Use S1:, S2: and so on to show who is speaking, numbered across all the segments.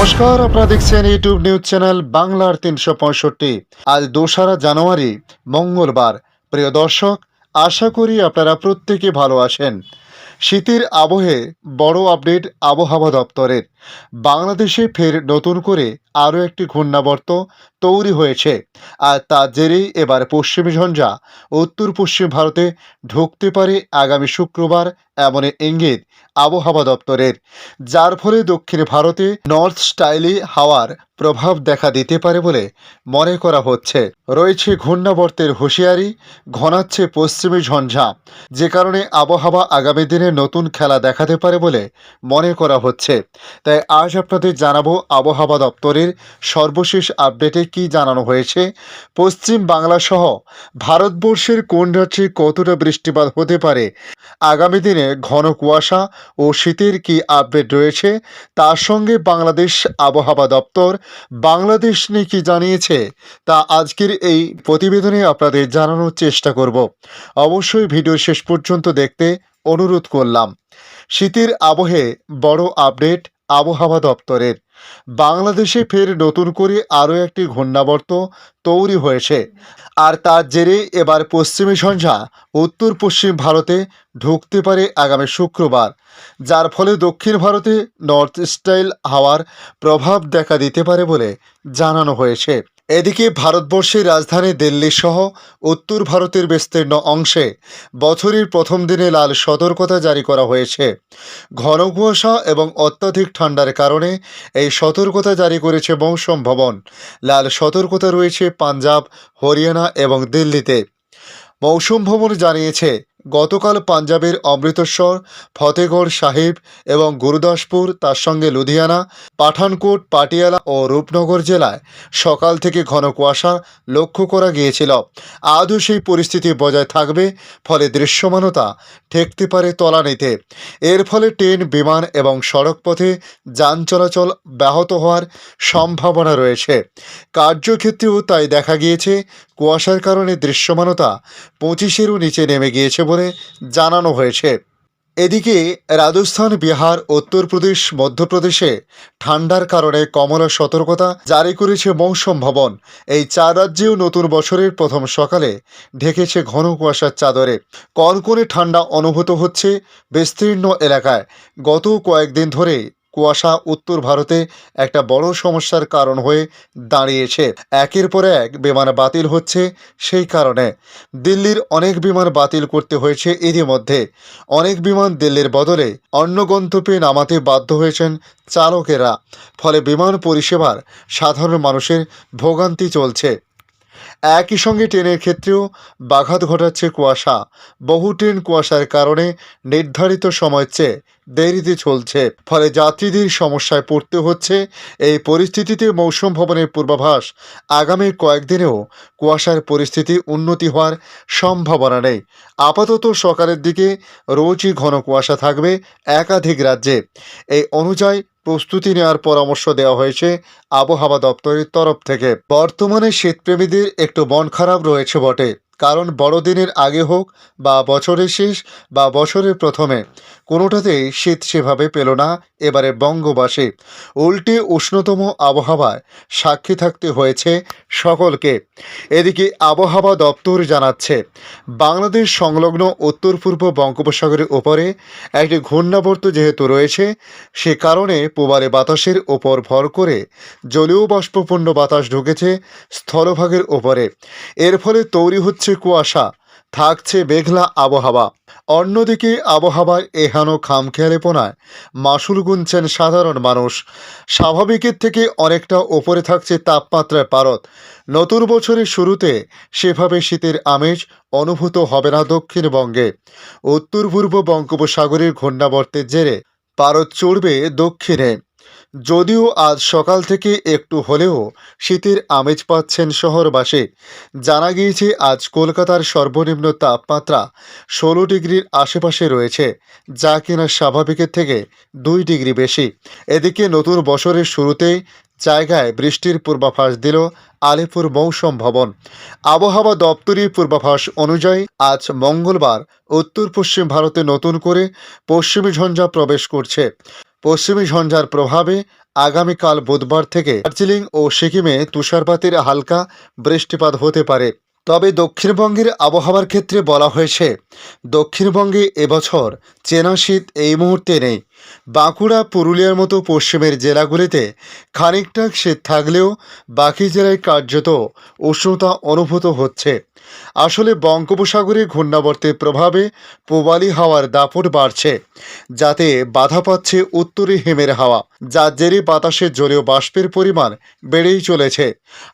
S1: নমস্কার, আপনারা দেখছেন ইউটিউব নিউজ চ্যানেল বাংলার ৩৬৫। আজ ২রা জানুয়ারি মঙ্গলবার। প্রিয় দর্শক, আশা করি আপনারা প্রত্যেকে ভালো আছেন। শীতের আবহে বড় আপডেট আবহাওয়া দপ্তরের। বাংলাদেশে ফের নতুন করে আরও একটি ঘূর্ণাবর্ত তৈরি হয়েছে, আর তার জেরেই এবার পশ্চিমী ঝঞ্ঝা উত্তর পশ্চিম ভারতে ঢুকতে পারে আগামী শুক্রবার, এমন ইঙ্গিত আবহাওয়া দপ্তরের, যার ফলে দক্ষিণ ভারতে নর্থ স্টাইলি হাওয়ার প্রভাব দেখা দিতে পারে বলে মনে করা হচ্ছে। রয়েছে ঘূর্ণাবর্তের হুঁশিয়ারি, ঘনাচ্ছে পশ্চিমী ঝঞ্ঝা, যে কারণে আবহাওয়া আগামী দিনে নতুন খেলা দেখাতে পারে বলে মনে করা হচ্ছে। তাই আজ আপনাদের জানাবো আবহাওয়া দপ্তরের সর্বশেষ আপডেটে কি জানানো হয়েছে, পশ্চিম বাংলা সহ ভারতবর্ষের কোন রাজ্যে কতটা বৃষ্টিপাত হতে পারে, আগামী দিনে ঘন কুয়াশা ও শীতের কি আপডেট রয়েছে, তার সঙ্গে বাংলাদেশ আবহাওয়া দপ্তর বাংলাদেশ নিয়ে কি জানিয়েছে, তা আজকের এই প্রতিবেদনে আপনাদের জানানোর চেষ্টা করব। অবশ্যই ভিডিও শেষ পর্যন্ত দেখতে অনুরোধ করলাম। শীতের আবহে বড় আপডেট আবহাওয়া দপ্তরের। বাংলাদেশে ফের নতুন করে আরও একটি ঘূর্ণাবর্ত তৈরি হয়েছে, আর তার জেরে এবার পশ্চিমী ঝঞ্ঝা উত্তর পশ্চিম ভারতে ঢুকতে পারে আগামী শুক্রবার, যার ফলে দক্ষিণ ভারতে নর্থ স্টাইল হাওয়ার প্রভাব দেখা দিতে পারে বলে জানানো হয়েছে। এদিকে ভারতবর্ষের রাজধানী দিল্লি সহ উত্তর ভারতের বিস্তীর্ণ অংশে বছরের প্রথম দিনে লাল সতর্কতা জারি করা হয়েছে। ঘন কুয়াশা এবং অত্যাধিক ঠান্ডার কারণে এই সতর্কতা জারি করেছে মৌসুম ভবন। লাল সতর্কতা রয়েছে পাঞ্জাব, হরিয়ানা এবং দিল্লিতে। মৌসুম ভবন জানিয়েছে, গতকাল পাঞ্জাবের অমৃতসর, ফতেগড় সাহিব এবং গুরুদাসপুর, তার সঙ্গে লুধিয়ানা, পাঠানকোট, পাটিয়ালা ও রূপনগর জেলায় সকাল থেকে ঘন কুয়াশা লক্ষ্য করা গিয়েছিল। আজও সেই পরিস্থিতি বজায় থাকবে, ফলে দৃশ্যমানতা ঠেকতে পারে তলানিতে। এর ফলে ট্রেন, বিমান এবং সড়কপথে যান চলাচল ব্যাহত হওয়ার সম্ভাবনা রয়েছে। কার্যক্ষেত্রেও তাই দেখা গিয়েছে, কুয়াশার কারণে দৃশ্যমানতা 25-এরও নিচে নেমে গিয়েছে বলে জানানো হয়েছে। এদিকে রাজস্থান, বিহার, উত্তরপ্রদেশ, মধ্যপ্রদেশে ঠান্ডার কারণে কমলা সতর্কতা জারি করেছে মৌসুম ভবন। এই 4 রাজ্যেও নতুন বছরের প্রথম সকালে ঢেকেছে ঘন কুয়াশার চাদরে। কনকনে ঠান্ডা অনুভূত হচ্ছে বিস্তীর্ণ এলাকায়। গত কয়েকদিন ধরে কুয়াশা উত্তর ভারতে একটা বড় সমস্যার কারণ হয়ে দাঁড়িয়েছে। একের পর এক বিমান বাতিল হচ্ছে। সেই কারণে দিল্লির অনেক বিমান বাতিল করতে হয়েছে। এরই মধ্যে অনেক বিমান দিল্লির বদলে অন্য গন্তব্যে নামাতে বাধ্য হয়েছেন চালকেরা। ফলে বিমান পরিষেবার সাধারণ মানুষের ভোগান্তি চলছে। একই সঙ্গে ট্রেনের ক্ষেত্রেও ব্যাঘাত ঘটাচ্ছে কুয়াশা। বহু ট্রেন কুয়াশার কারণে নির্ধারিত সময়ের চেয়ে দেরিতে চলছে, ফলে যাত্রীদের সমস্যায় পড়তে হচ্ছে। এই পরিস্থিতিতে মৌসুম ভবনের পূর্বাভাস, আগামী কয়েকদিনেও কুয়াশার পরিস্থিতি উন্নতি হওয়ার সম্ভাবনা নেই। আপাতত সকালের দিকে রোজই ঘন কুয়াশা থাকবে একাধিক রাজ্যে। এই অনুযায়ী প্রস্তুতি নেওয়ার পরামর্শ দেওয়া হয়েছে আবহাওয়া দপ্তরের তরফ থেকে। বর্তমানে শীতপ্রেমীদের একটু মন খারাপ রয়েছে বটে, কারণ বড়দিনের আগে হোক বা বছরের শেষ বা বছরের প্রথমে, কোনোটাতেই শীত সেভাবে পেল না এবারে বঙ্গবাসী। উল্টে উষ্ণতম আবহাওয়ায় সাক্ষী থাকতে হয়েছে সকলকে। এদিকে আবহাওয়া দপ্তর জানাচ্ছে, বাংলাদেশ সংলগ্ন উত্তর পূর্ব বঙ্গোপসাগরের ওপরে একটি ঘূর্ণাবর্ত যেহেতু রয়েছে, সে কারণে পূবারে বাতাসের ওপর ভর করে জলীয় বাষ্পপূর্ণ বাতাস ঢুকেছে স্থলভাগের ওপরে। এর ফলে তৈরি হচ্ছে কুয়াশা, থাকছে মেঘলা আবহাওয়া। অন্যদিকে আবহাওয়ার এহেন খামখেয়ালিপনায় মাশুল গুনছেন সাধারণ মানুষ। স্বাভাবিকের থেকে অনেকটা ওপরে থাকছে তাপমাত্রার পারদ। নতুন বছরের শুরুতে সেভাবে শীতের আমেজ অনুভূত হবে না দক্ষিণবঙ্গে। উত্তর পূর্ব বঙ্গোপসাগরের ঘূর্ণাবর্তের জেরে পারদ চড়বে দক্ষিণে। যদিও আজ সকাল থেকে একটু হলেও শীতের আমেজ পাচ্ছেন শহরবাসী। জানা গিয়েছে, আজ কলকাতার সর্বনিম্ন তাপমাত্রা 16 ডিগ্রির আশেপাশে রয়েছে, যা কিনা স্বাভাবিকের থেকে 2 ডিগ্রি বেশি। এদিকে নতুন বছরের শুরুতেই জায়গায় বৃষ্টির পূর্বাভাস দিল আলিপুর মৌসুম ভবন। আবহাওয়া দপ্তরের পূর্বাভাস অনুযায়ী আজ মঙ্গলবার উত্তর পশ্চিম ভারতে নতুন করে পশ্চিমী ঝঞ্ঝা প্রবেশ করছে। পশ্চিমী ঝঞ্ঝার প্রভাবে আগামীকাল বুধবার থেকে দার্জিলিং ও সিকিমে তুষারপাতের হালকা বৃষ্টিপাত হতে পারে। তবে দক্ষিণবঙ্গের আবহাওয়ার ক্ষেত্রে বলা হয়েছে, দক্ষিণবঙ্গে এবছর চেনা শীত এই মুহূর্তে নেই। বাঁকুড়া, পুরুলিয়ার মতো পশ্চিমের জেলাগুলিতে খানিকটা শীত থাকলেও বাকি জেলায় কার্যত উষ্ণতা অনুভূত হচ্ছে। আসলে বঙ্গোপসাগরে ঘূর্ণাবর্তের প্রভাবে পূবালি হাওয়ার দাপট বাড়ছে, যাতে বাধা পাচ্ছে উত্তরে হিমের হাওয়া, যার জেরে বাতাসে জলীয় বাষ্পের পরিমাণ বেড়েই চলেছে।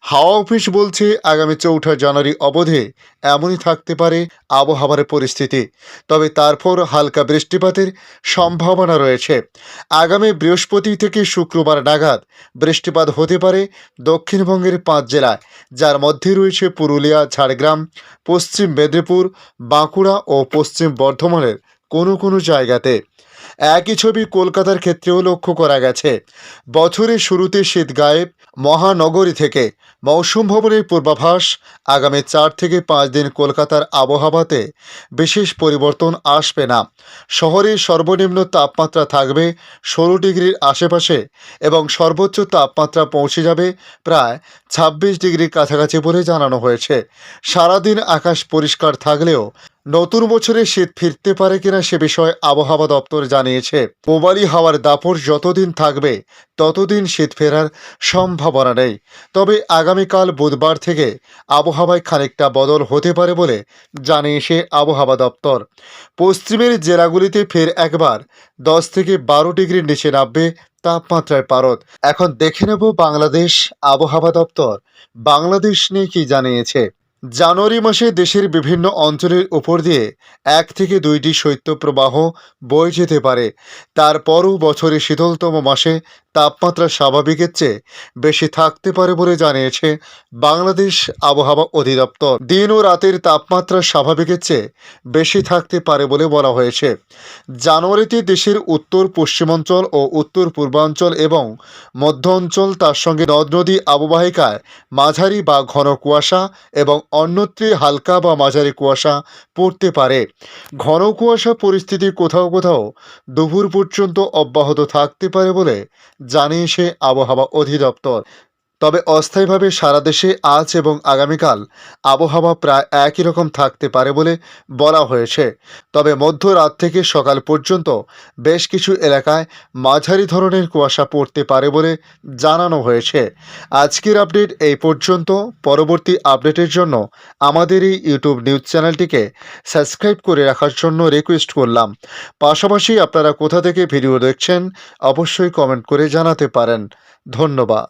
S1: হাওয়া অফিস বলছে আগামী 4 জানুয়ারি অবধি এমনই থাকতে পারে আবহাওয়ার পরিস্থিতি। তবে তারপর হালকা বৃষ্টিপাতের সম্ভাবনা রয়েছে। আগামী বৃহস্পতি থেকে শুক্রবার নাগাদ বৃষ্টিপাত হতে পারে দক্ষিণবঙ্গের 5 জেলায়, যার মধ্যে রয়েছে পুরুলিয়া, ঝাড়গ্রাম, পশ্চিম মেদিনীপুর, বাঁকুড়া ও পশ্চিম বর্ধমানের কোনো কোনো জায়গাতে। একই ছবি কলকাতার ক্ষেত্রেও লক্ষ্য করা গেছে। বছরের শুরুতে শীত গায়েব মহানগরী থেকে। মৌসুম ভবনের পূর্বাভাস, আগামী 4 থেকে 5 দিন কলকাতার আবহাওয়াতে বিশেষ পরিবর্তন আসবে না। শহরের সর্বনিম্ন তাপমাত্রা থাকবে 16 ডিগ্রির আশেপাশে এবং সর্বোচ্চ তাপমাত্রা পৌঁছে যাবে প্রায় 26 ডিগ্রির কাছাকাছি বলে জানানো হয়েছে। সারাদিন আকাশ পরিষ্কার থাকলেও নতুন বছরে শীত ফিরতে পারে কিনা সে বিষয়ে আবহাওয়া দপ্তর জানিয়েছে, পূবালি হাওয়ার দাপট যতদিন থাকবে ততদিন শীত ফেরার সম্ভাবনা নেই। তবে আগামীকাল বুধবার থেকে আবহাওয়ায় খানিকটা বদল হতে পারে বলে জানিয়েছে আবহাওয়া দপ্তর। পশ্চিমের জেলাগুলিতে ফের একবার 10 থেকে 12 ডিগ্রির নিচে নামবে তাপমাত্রার পারদ। এখন দেখে নেব বাংলাদেশ আবহাওয়া দপ্তর বাংলাদেশ নিয়ে কি জানিয়েছে। জানুয়ারি মাসে দেশের বিভিন্ন অঞ্চলের উপর দিয়ে 1 থেকে 2টি শৈত্যপ্রবাহ বয়ে যেতে পারে। তারপরও বছরের শীতলতম মাসে তাপমাত্রা স্বাভাবিকের চেয়ে বেশি থাকতে পারে বলে জানিয়েছে বাংলাদেশ আবহাওয়া অধিদপ্তর। দিন ও রাতের তাপমাত্রা স্বাভাবিকের চেয়ে বেশি থাকতে পারে বলে বলা হয়েছে। জানুয়ারিতে দেশের উত্তর পশ্চিমাঞ্চল ও উত্তর পূর্বাঞ্চল এবং মধ্য অঞ্চল, তার সঙ্গে নদ নদী অববাহিকায় মাঝারি বা ঘন কুয়াশা এবং অন্যত্রে হালকা বা মাঝারি কুয়াশা পড়তে পারে। ঘন কুয়াশা পরিস্থিতি কোথাও কোথাও দুপুর পর্যন্ত অব্যাহত থাকতে পারে বলে জানিয়েছে আবহাওয়া অধিদপ্তর। তবে অস্থায়ীভাবে সারা দেশে আজ এবং আগামীকাল আবহাওয়া প্রায় একই রকম থাকতে পারে বলে বলা হয়েছে। তবে মধ্যরাত থেকে সকাল পর্যন্ত বেশ কিছু এলাকায় মাঝারি ধরনের কুয়াশা পড়তে পারে বলে জানানো হয়েছে। আজকের আপডেট এই পর্যন্ত। পরবর্তী আপডেটের জন্য আমাদের এই ইউটিউব নিউজ চ্যানেলটিকে সাবস্ক্রাইব করে রাখার জন্য রিকোয়েস্ট করলাম। পাশাপাশি আপনারা কোথা থেকে ভিডিও দেখছেন অবশ্যই কমেন্ট করে জানাতে পারেন। ধন্যবাদ।